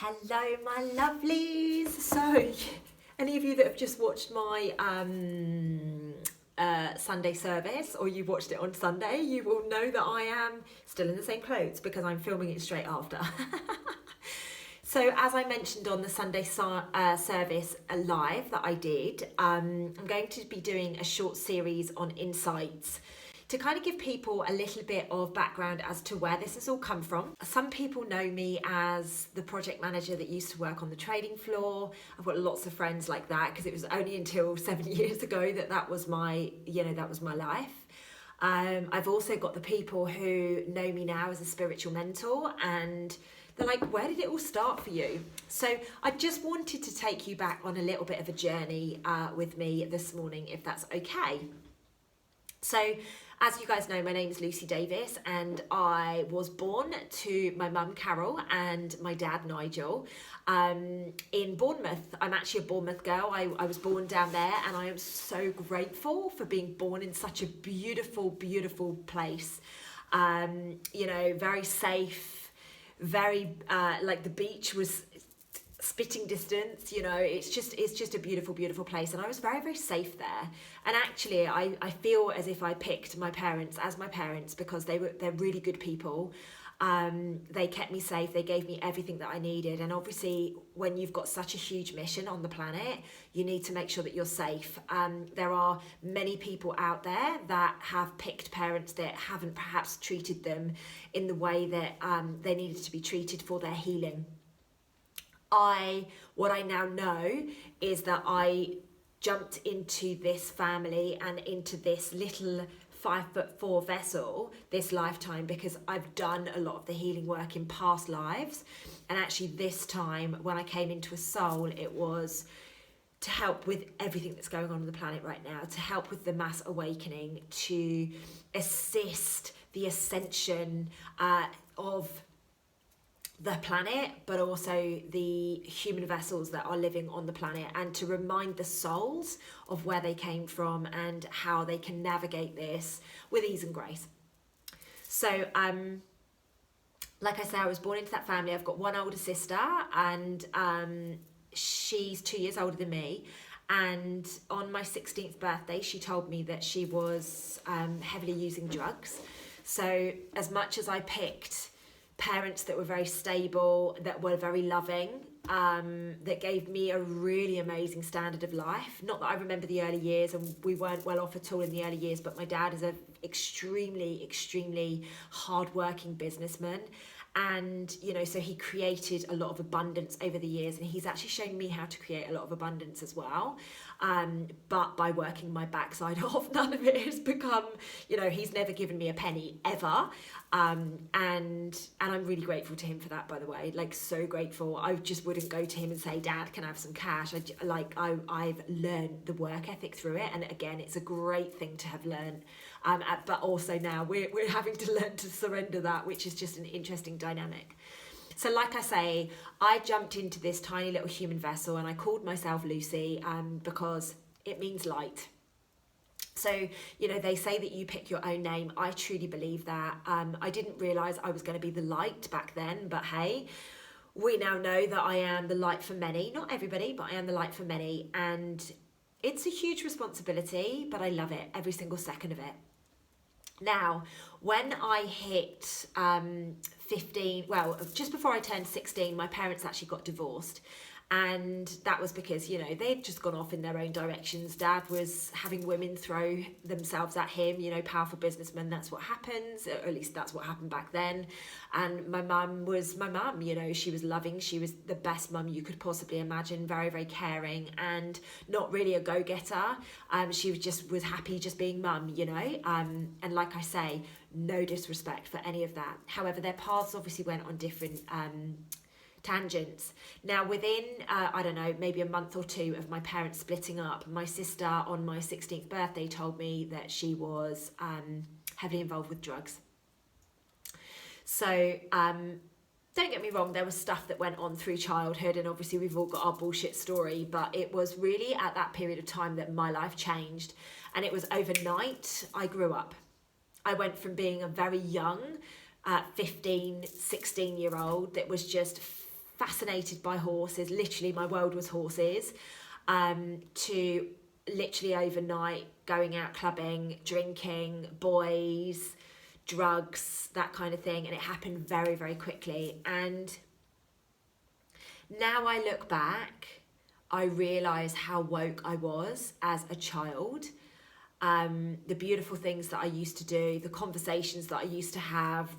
Hello, my lovelies. So, any of you that have just watched my Sunday service, or you watched it on Sunday, you will know that I am still in the same clothes because I'm filming it straight after. So, as I mentioned on the Sunday service live that I did, I'm going to be doing a short series on insights to kind of give people a little bit of background as to where this has all come from. Some people know me as the project manager that used to work on the trading floor. I've got lots of friends like that because it was only until 7 years ago that was my life. I've also got the people who know me now as a spiritual mentor, and they're like, where did it all start for you? So I just wanted to take you back on a little bit of a journey with me this morning, if that's okay. So, as you guys know, my name is Lucy Davis, and I was born to my mum Carol and my dad Nigel in Bournemouth. I'm actually a Bournemouth girl. I was born down there, and I am so grateful for being born in such a beautiful, beautiful place. Very safe, very like the beach was spitting distance, it's just a beautiful, beautiful place, and I was very, very safe there. And actually I feel as if I picked my parents as my parents because they're really good people. They kept me safe, they gave me everything that I needed, and obviously when you've got such a huge mission on the planet, you need to make sure that you're safe. There are many people out there that have picked parents that haven't perhaps treated them in the way that they needed to be treated for their healing. What I now know is that I jumped into this family and into this little 5'4" vessel this lifetime because I've done a lot of the healing work in past lives, and actually this time when I came into a soul, it was to help with everything that's going on the planet right now, to help with the mass awakening, to assist the ascension of the planet, but also the human vessels that are living on the planet, and to remind the souls of where they came from and how they can navigate this with ease and grace. So like I say, I was born into that family. I've got one older sister, and she's 2 years older than me, and on my 16th birthday she told me that she was heavily using drugs. So as much as I picked parents that were very stable, that were very loving, that gave me a really amazing standard of life. Not that I remember the early years, and we weren't well off at all in the early years, but my dad is an extremely, extremely hard-working businessman. And, so he created a lot of abundance over the years, and he's actually shown me how to create a lot of abundance as well. But by working my backside off, none of it has become, he's never given me a penny ever. And I'm really grateful to him for that, by the way, like so grateful. I just wouldn't go to him and say, Dad, can I have some cash? I've learned the work ethic through it. And again, it's a great thing to have learned. But also now we're having to learn to surrender that, which is just an interesting dynamic. So like I say, I jumped into this tiny little human vessel, and I called myself Lucy because it means light. So, they say that you pick your own name. I truly believe that. I didn't realise I was going to be the light back then, but hey, we now know that I am the light for many. Not everybody, but I am the light for many. And it's a huge responsibility, but I love it, every single second of it. Now, when I hit 15, well, just before I turned 16, my parents actually got divorced. And that was because, they'd just gone off in their own directions. Dad was having women throw themselves at him, powerful businessmen, that's what happens, or at least that's what happened back then. And my mum was my mum, she was loving, she was the best mum you could possibly imagine, very, very caring, and not really a go-getter. She was happy just being mum, and like I say, no disrespect for any of that. However, their paths obviously went on different tangents. Now within maybe a month or two of my parents splitting up, my sister on my 16th birthday told me that she was heavily involved with drugs. So don't get me wrong, there was stuff that went on through childhood, and obviously we've all got our bullshit story, but it was really at that period of time that my life changed, and it was overnight. I grew up. I went from being a very young 15, 16-year-old that was just fascinated by horses, literally my world was horses, to literally overnight going out clubbing, drinking, boys, drugs, that kind of thing. And it happened very, very quickly. And now I look back, I realise how woke I was as a child. The beautiful things that I used to do, the conversations that I used to have,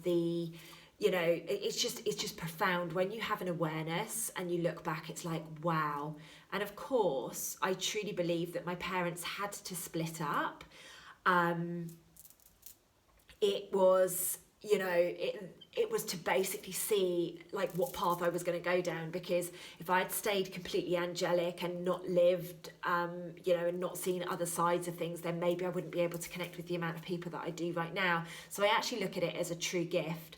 it's just profound. When you have an awareness and you look back, it's like, wow. And of course, I truly believe that my parents had to split up. It was, it was to basically see like what path I was going to go down, because if I had stayed completely angelic and not lived, and not seen other sides of things, then maybe I wouldn't be able to connect with the amount of people that I do right now. So I actually look at it as a true gift.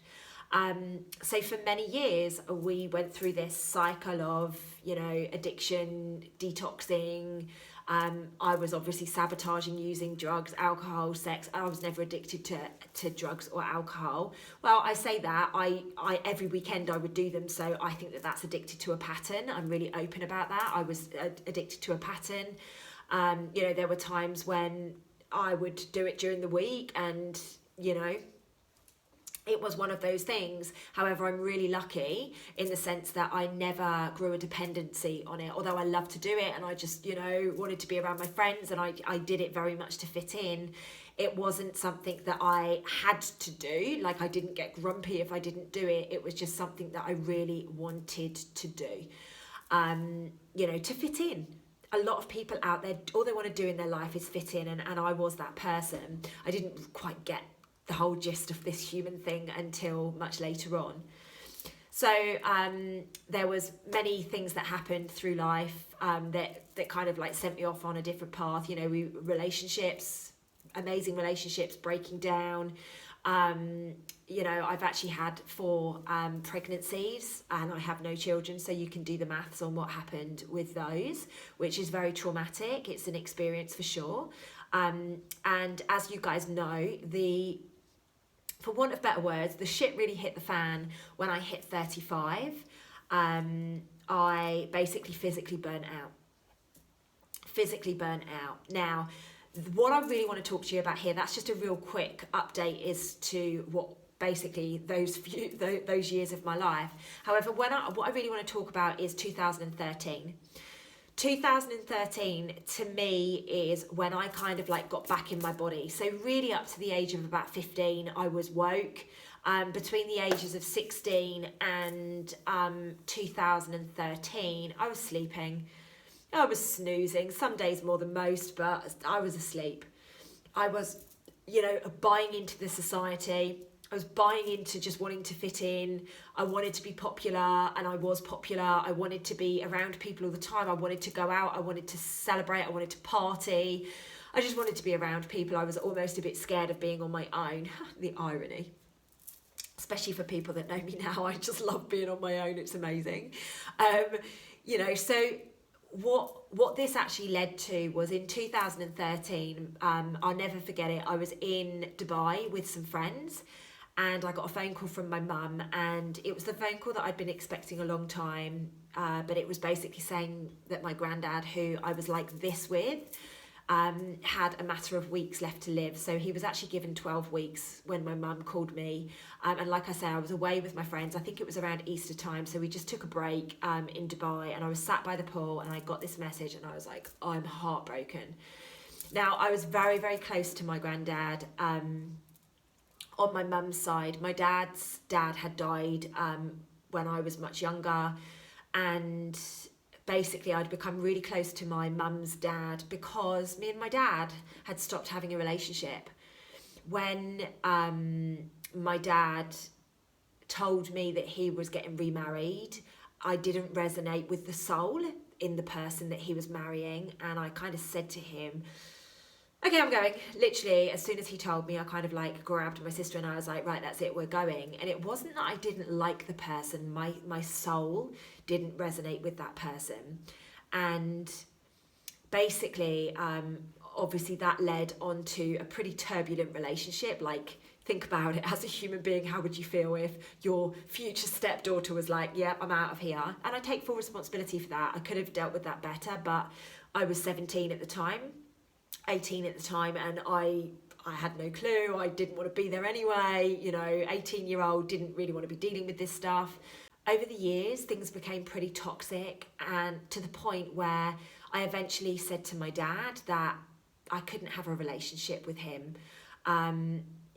So for many years, we went through this cycle of, addiction, detoxing. I was obviously sabotaging, using drugs, alcohol, sex. I was never addicted to drugs or alcohol. Well, I say that, I every weekend I would do them, so I think that that's addicted to a pattern. I'm really open about that. I was addicted to a pattern. There were times when I would do it during the week, and, it was one of those things. However, I'm really lucky in the sense that I never grew a dependency on it, although I love to do it and I just, wanted to be around my friends, and I did it very much to fit in. It wasn't something that I had to do. Like, I didn't get grumpy if I didn't do it. It was just something that I really wanted to do, to fit in. A lot of people out there, all they want to do in their life is fit in, and I was that person. I didn't quite get the whole gist of this human thing until much later on. So there was many things that happened through life that kind of like sent me off on a different path. Relationships, amazing relationships breaking down. I've actually had 4 pregnancies, and I have no children, so you can do the maths on what happened with those, which is very traumatic. It's an experience for sure. And as you guys know, for want of better words, the shit really hit the fan when I hit 35. I basically physically burnt out. Now, what I really want to talk to you about here, that's just a real quick update as to what basically those years of my life. However, what I really want to talk about is 2013. 2013 to me is when I kind of like got back in my body. So really up to the age of about 15, I was woke. Between the ages of 16 and 2013, I was sleeping. I was snoozing, some days more than most, but I was asleep. I was, buying into the society. I was buying into just wanting to fit in. I wanted to be popular, and I was popular. I wanted to be around people all the time. I wanted to go out. I wanted to celebrate. I wanted to party. I just wanted to be around people. I was almost a bit scared of being on my own. The irony. Especially for people that know me now, I just love being on my own. It's amazing. So what this actually led to was in 2013, I'll never forget it. I was in Dubai with some friends, and I got a phone call from my mum, and it was the phone call that I'd been expecting a long time, but it was basically saying that my granddad, who I was like this with, had a matter of weeks left to live. So he was actually given 12 weeks when my mum called me. And like I say, I was away with my friends. I think it was around Easter time. So we just took a break in Dubai, and I was sat by the pool, and I got this message, and I was like, I'm heartbroken. Now, I was very, very close to my granddad. On my mum's side, my dad's dad had died when I was much younger, and basically I'd become really close to my mum's dad because me and my dad had stopped having a relationship. When my dad told me that he was getting remarried, I didn't resonate with the soul in the person that he was marrying, and I kind of said to him, okay, I'm going. Literally, as soon as he told me, I kind of like grabbed my sister and I was like, right, that's it, we're going. And it wasn't that I didn't like the person, my soul didn't resonate with that person. And basically, obviously that led on to a pretty turbulent relationship. Like, think about it as a human being. How would you feel if your future stepdaughter was like, yeah, I'm out of here? And I take full responsibility for that. I could have dealt with that better, but I was 17 at the time, 18 at the time, and I had no clue. I didn't want to be there anyway. 18-year-old, didn't really want to be dealing with this stuff. Over the years, things became pretty toxic, and to the point where I eventually said to my dad that I couldn't have a relationship with him.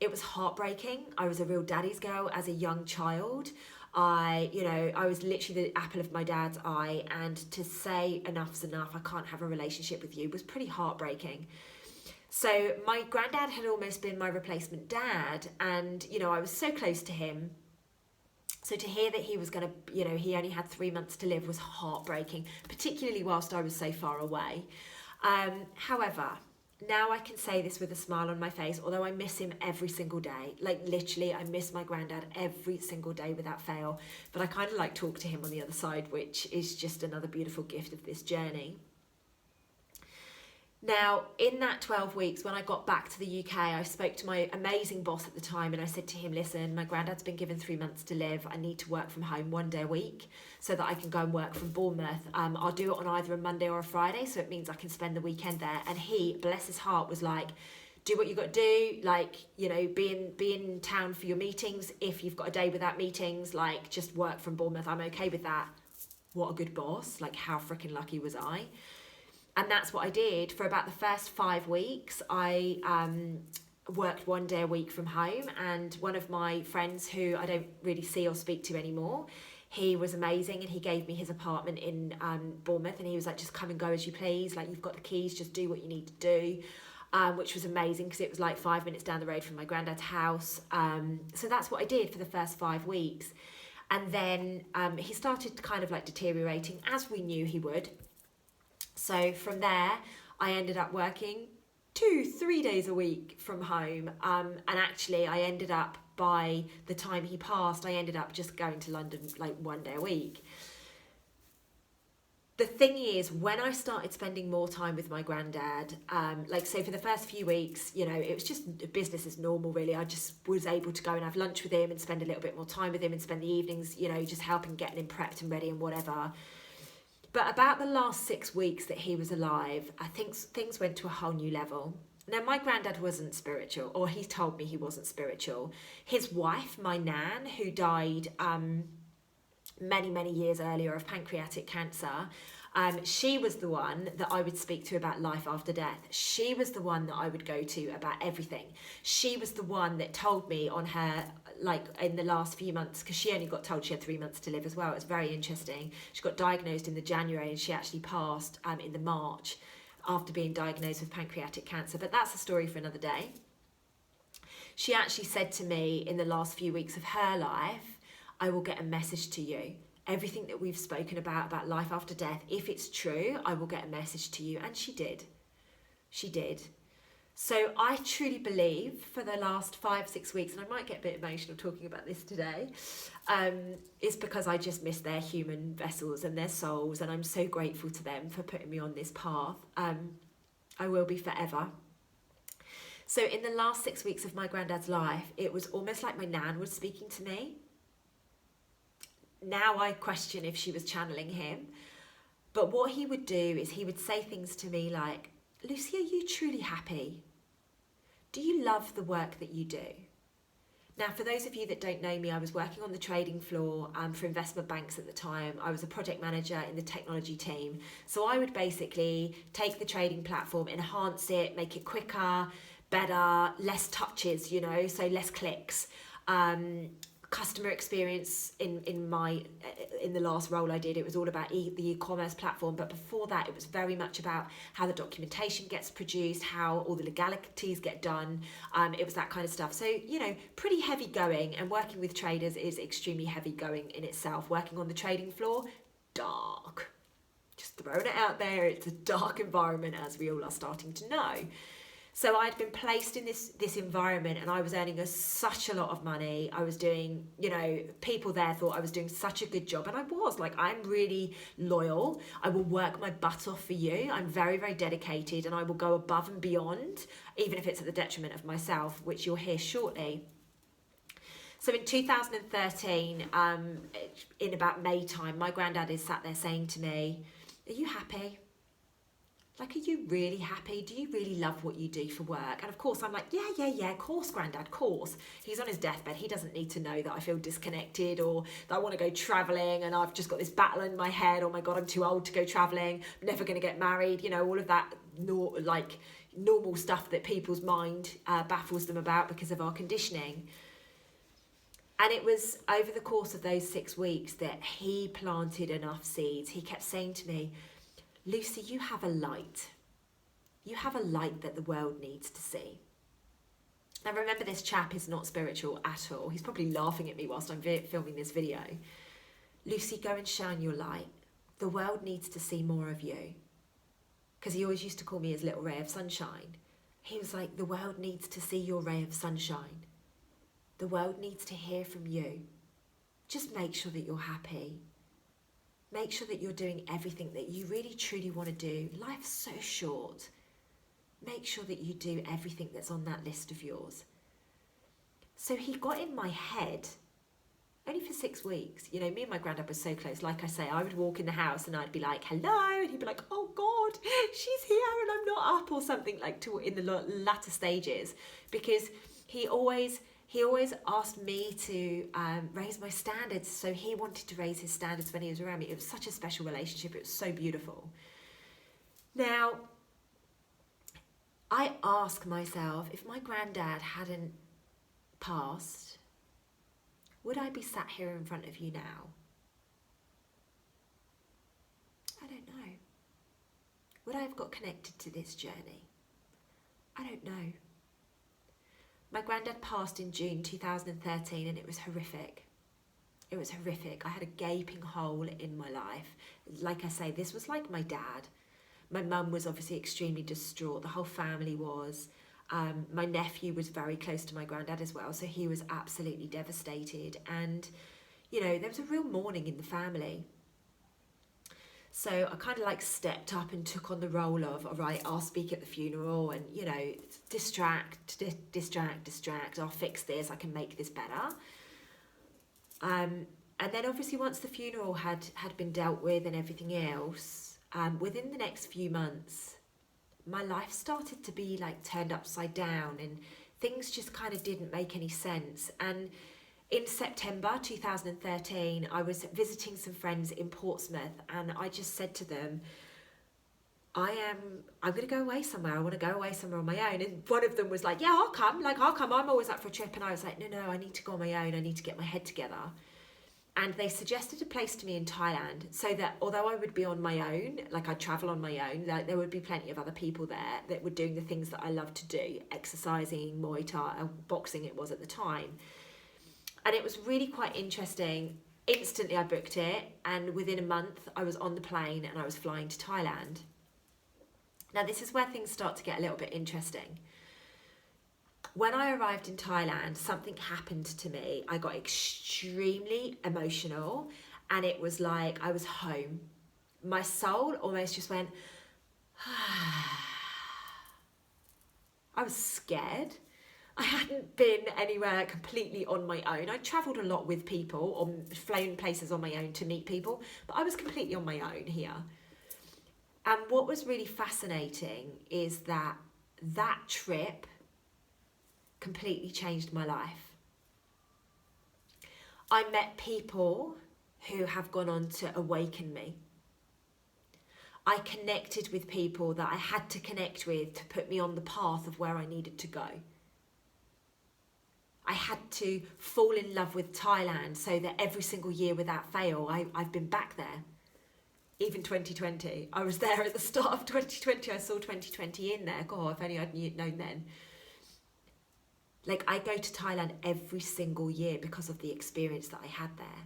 It was heartbreaking. I was a real daddy's girl as a young child. I was literally the apple of my dad's eye, and to say enough's enough, I can't have a relationship with you, was pretty heartbreaking. So my granddad had almost been my replacement dad, and, I was so close to him. So to hear that he was going to, he only had 3 months to live was heartbreaking, particularly whilst I was so far away. However, now I can say this with a smile on my face, although I miss him every single day. Like, literally, I miss my granddad every single day without fail. But I kind of like talk to him on the other side, which is just another beautiful gift of this journey. Now, in that 12 weeks, when I got back to the UK, I spoke to my amazing boss at the time, and I said to him, listen, my granddad's been given 3 months to live. I need to work from home 1 day a week so that I can go and work from Bournemouth. I'll do it on either a Monday or a Friday, so it means I can spend the weekend there. And he, bless his heart, was like, do what you got to do, like, be in town for your meetings. If you've got a day without meetings, like, just work from Bournemouth. I'm okay with that. What a good boss. Like, how freaking lucky was I? And that's what I did. For about the first 5 weeks, I worked 1 day a week from home. And one of my friends, who I don't really see or speak to anymore, he was amazing, and he gave me his apartment in Bournemouth, and he was like, just come and go as you please. Like, you've got the keys, just do what you need to do, which was amazing because it was like 5 minutes down the road from my granddad's house. So that's what I did for the first 5 weeks. And then he started kind of like deteriorating, as we knew he would. So from there, I ended up working 2-3 days a week from home. And actually, I ended up, by the time he passed, I ended up just going to London like 1 day a week. The thing is, when I started spending more time with my granddad, so for the first few weeks, it was just business as normal, really. I just was able to go and have lunch with him and spend a little bit more time with him and spend the evenings, just helping getting him prepped and ready and whatever. But about the last 6 weeks that he was alive, I think things went to a whole new level. Now, my granddad wasn't spiritual, or he told me he wasn't spiritual. His wife, my nan, who died many, many years earlier of pancreatic cancer, she was the one that I would speak to about life after death. She was the one that I would go to about everything. She was the one that told me on her, like, in the last few months, because she only got told she had 3 months to live as well. It was very interesting. She got diagnosed in the January, and she actually passed in the March after being diagnosed with pancreatic cancer. But that's a story for another day. She actually said to me in the last few weeks of her life, I will get a message to you. Everything that we've spoken about life after death, if it's true, I will get a message to you. And she did. She did. So I truly believe for the last 5-6 weeks, and I might get a bit emotional talking about this today, it's because I just miss their human vessels and their souls, and I'm so grateful to them for putting me on this path. I will be forever. So in the last 6 weeks of my granddad's life, it was almost like my nan was speaking to me. Now I question if she was channeling him. But what he would do is he would say things to me like, Lucy, are you truly happy? Do you love the work that you do? Now, for those of you that don't know me, I was working on the trading floor for investment banks at the time. I was a project manager in the technology team. So I would basically take the trading platform, enhance it, make it quicker, better, less touches, so less clicks. Customer experience in the last role I did, it was all about the e-commerce platform. But before that, it was very much about how the documentation gets produced, how all the legalities get done. It was that kind of stuff. So, pretty heavy going, and working with traders is extremely heavy going in itself. Working on the trading floor, dark. Just throwing it out there, it's a dark environment, as we all are starting to know. So I'd been placed in this environment, and I was earning such a lot of money. I was doing, people there thought I was doing such a good job, and I was. Like, I'm really loyal. I will work my butt off for you. I'm very, very dedicated, and I will go above and beyond, even if it's at the detriment of myself, which you'll hear shortly. So in 2013, in about May time, my granddad is sat there saying to me, "Are you happy? Like, are you really happy? Do you really love what you do for work?" And of course, I'm like, yeah, of course, Grandad, of course. He's on his deathbed. He doesn't need to know that I feel disconnected or that I want to go travelling and I've just got this battle in my head. Oh my God, I'm too old to go travelling. I'm never going to get married. You know, all of that normal stuff that people's mind baffles them about because of our conditioning. And it was over the course of those 6 weeks that he planted enough seeds. He kept saying to me, "Lucy, you have a light. You have a light that the world needs to see." Now remember, this chap is not spiritual at all. He's probably laughing at me whilst I'm filming this video. "Lucy, go and shine your light. The world needs to see more of you." Because he always used to call me his little ray of sunshine. He was like, "The world needs to see your ray of sunshine. The world needs to hear from you. Just make sure that you're happy. Make sure that you're doing everything that you really truly want to do. Life's so short. Make sure that you do everything that's on that list of yours." So he got in my head, only for 6 weeks. You know, me and my granddad were so close. Like I say, I would walk in the house and I'd be like, "Hello," and he'd be like, "Oh God, she's here and I'm not up," or something, like in the latter stages, because he always asked me to raise my standards. So he wanted to raise his standards when he was around me. It was such a special relationship. It was so beautiful. Now, I ask myself, if my granddad hadn't passed, would I be sat here in front of you now? I don't know. Would I have got connected to this journey? I don't know. My granddad passed in June 2013 and it was horrific. It was horrific. I had a gaping hole in my life. Like I say, this was like my dad. My mum was obviously extremely distraught. The whole family was. My nephew was very close to my granddad as well, so he was absolutely devastated. And, you know, there was a real mourning in the family. So I kind of like stepped up and took on the role of, all right, I'll speak at the funeral and, you know, distract, I'll fix this, I can make this better. And then obviously once the funeral had been dealt with and everything else, within the next few months, my life started to be like turned upside down and things just kind of didn't make any sense. And in September 2013, I was visiting some friends in Portsmouth and I just said to them, I'm going to go away somewhere. I want to go away somewhere on my own. And one of them was like, "Yeah, I'll come. I'm always up for a trip." And I was like, no, I need to go on my own. I need to get my head together. And they suggested a place to me in Thailand, so that although I would be on my own, like I'd travel on my own, like there would be plenty of other people there that were doing the things that I love to do, exercising, Muay Thai, boxing it was at the time. And it was really quite interesting. Instantly I booked it, and within a month I was on the plane and I was flying to Thailand. Now this is where things start to get a little bit interesting. When I arrived in Thailand, something happened to me. I got extremely emotional and it was like I was home. My soul almost just went, I was scared. I hadn't been anywhere completely on my own. I travelled a lot with people or flown places on my own to meet people, but I was completely on my own here. And what was really fascinating is that trip completely changed my life. I met people who have gone on to awaken me. I connected with people that I had to connect with to put me on the path of where I needed to go. I had to fall in love with Thailand so that every single year without fail, I've been back there. Even 2020, I was there at the start of 2020. I saw 2020 in there. God, if only I'd known then. Like, I go to Thailand every single year because of the experience that I had there.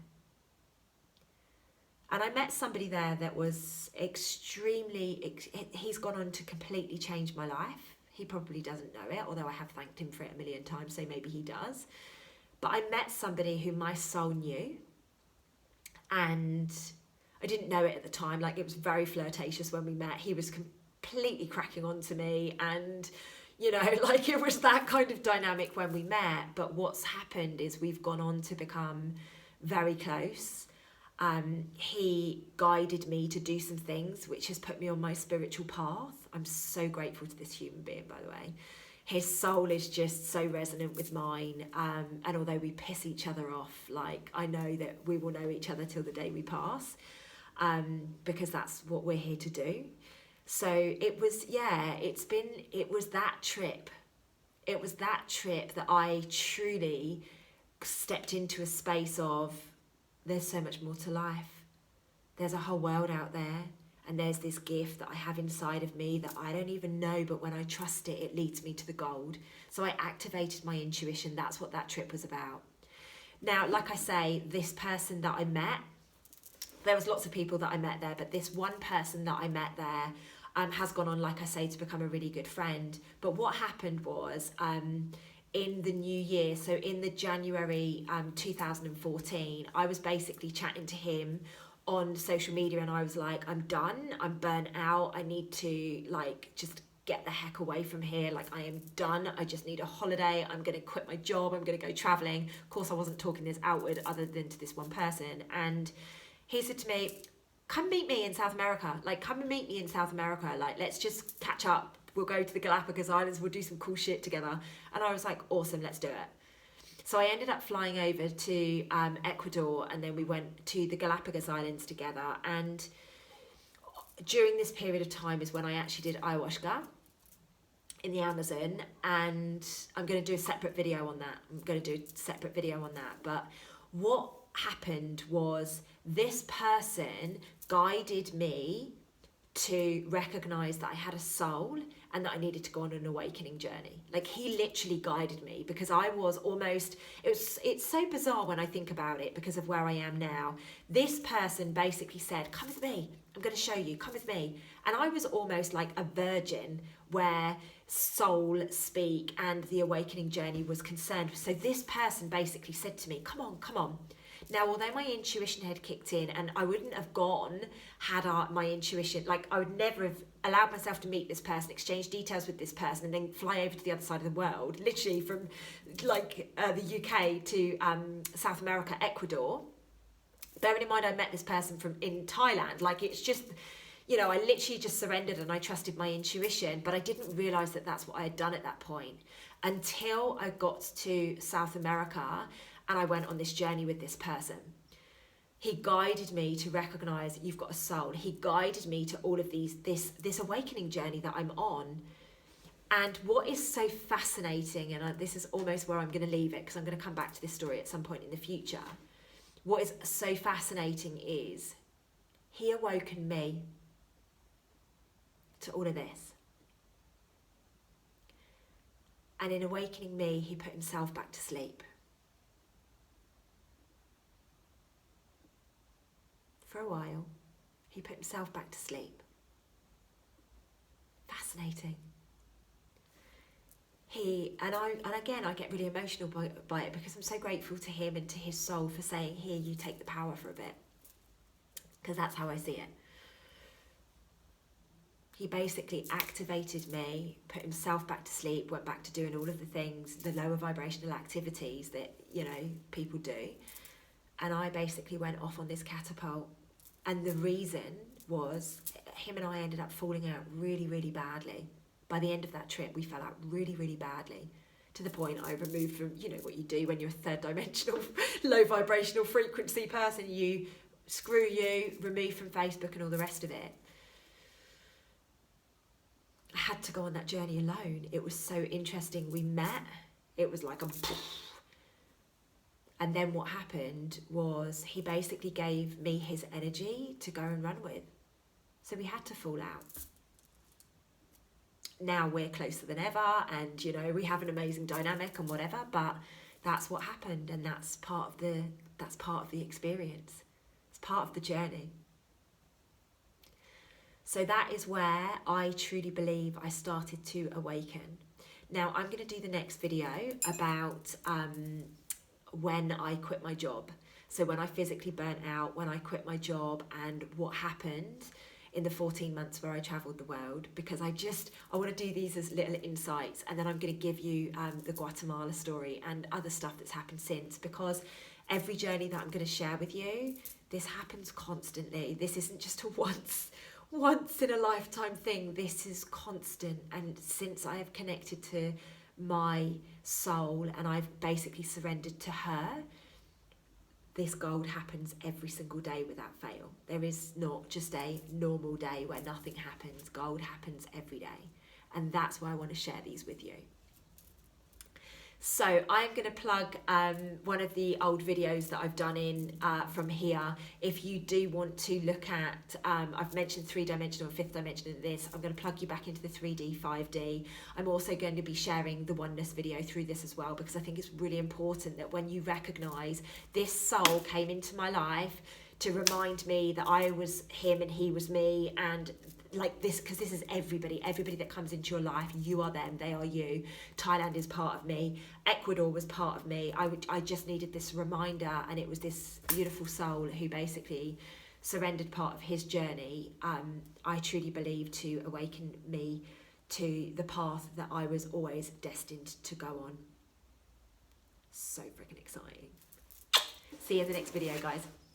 And I met somebody there that was he's gone on to completely change my life. He probably doesn't know it, although I have thanked him for it a million times, so maybe he does. But I met somebody who my soul knew, and I didn't know it at the time. Like, it was very flirtatious when we met. He was completely cracking on to me, and You know, like it was that kind of dynamic when we met. But what's happened is we've gone on to become very close. He guided me to do some things which has put me on my spiritual path. I'm so grateful to this human being, by the way. His soul is just so resonant with mine. And although we piss each other off, like I know that we will know each other till the day we pass, because that's what we're here to do. So it was that trip. It was that trip that I truly stepped into a space of, there's so much more to life. There's a whole world out there, and there's this gift that I have inside of me that I don't even know, but when I trust it, it leads me to the gold. So I activated my intuition. That's what that trip was about. Now, like I say, this person that I met, there was lots of people that I met there, but this one person that I met there has gone on, like I say, to become a really good friend. But what happened was, in the new year, so in the January 2014, I was basically chatting to him on social media, and I was like, I'm done, I'm burnt out, I need to like just get the heck away from here, like I am done, I just need a holiday, I'm going to quit my job, I'm going to go traveling. Of course, I wasn't talking this outward other than to this one person. And he said to me, come meet me in South America, like come and meet me in South America, like let's just catch up, we'll go to the Galapagos Islands, we'll do some cool shit together. And I was like, awesome, let's do it. So I ended up flying over to Ecuador, and then we went to the Galapagos Islands together. And during this period of time is when I actually did ayahuasca in the Amazon, and I'm going to do a separate video on that. But what happened was, this person guided me to recognize that I had a soul and that I needed to go on an awakening journey. Like he literally guided me, because I was almost, it's so bizarre when I think about it because of where I am now. This person basically said, come with me, I'm going to show you, come with me. And I was almost like a virgin where soul speak and the awakening journey was concerned. So this person basically said to me, come on. Now, although my intuition had kicked in, and I wouldn't have gone had my intuition, like I would never have allowed myself to meet this person, exchange details with this person, and then fly over to the other side of the world, literally from like the UK to South America, Ecuador. Bearing in mind I met this person in Thailand, like it's just, you know, I literally just surrendered and I trusted my intuition, but I didn't realise that that's what I had done at that point until I got to South America. And I went on this journey with this person. He guided me to recognise that you've got a soul. He guided me to all of this awakening journey that I'm on. And what is so fascinating, and this is almost where I'm going to leave it, because I'm going to come back to this story at some point in the future. What is so fascinating is he awoken me to all of this. And in awakening me, he put himself back to sleep. For a while, he put himself back to sleep. Fascinating. And I get really emotional by it, because I'm so grateful to him and to his soul for saying, here, you take the power for a bit. Because that's how I see it. He basically activated me, put himself back to sleep, went back to doing all of the things, the lower vibrational activities that, you know, people do. And I basically went off on this catapult. And the reason was, him and I ended up falling out really, really badly. By the end of that trip, we fell out really, really badly, to the point I removed from, you know, what you do when you're a third dimensional, low vibrational frequency person, you screw you, remove from Facebook and all the rest of it. I had to go on that journey alone. It was so interesting. We met, it was like a poof. And then what happened was, he basically gave me his energy to go and run with. So we had to fall out. Now we're closer than ever, and, you know, we have an amazing dynamic and whatever, but that's what happened, and that's part of the experience. It's part of the journey. So that is where I truly believe I started to awaken. Now I'm going to do the next video about when I quit my job. So when I physically burnt out, when I quit my job, and what happened in the 14 months where I travelled the world, because I want to do these as little insights, and then I'm going to give you the Guatemala story and other stuff that's happened since, because every journey that I'm going to share with you, this happens constantly. This isn't just a once in a lifetime thing. This is constant, and since I have connected to my soul and I've basically surrendered to her, this gold happens every single day without fail. There is not just a normal day where nothing happens. Gold happens every day. And that's why I want to share these with you. So I'm going to plug one of the old videos that I've done in from here. If you do want to look at, I've mentioned 3-dimensional and 5th dimension in this. I'm going to plug you back into the 3D, 5D. I'm also going to be sharing the oneness video through this as well, because I think it's really important that when you recognise this soul came into my life to remind me that I was him and he was me, and like this, because this is everybody that comes into your life. You are them, they are you. Thailand is part of me. Ecuador was part of me. I just needed this reminder, and it was this beautiful soul who basically surrendered part of his journey, I truly believe, to awaken me to the path that I was always destined to go on. So freaking exciting. See you in the next video, guys.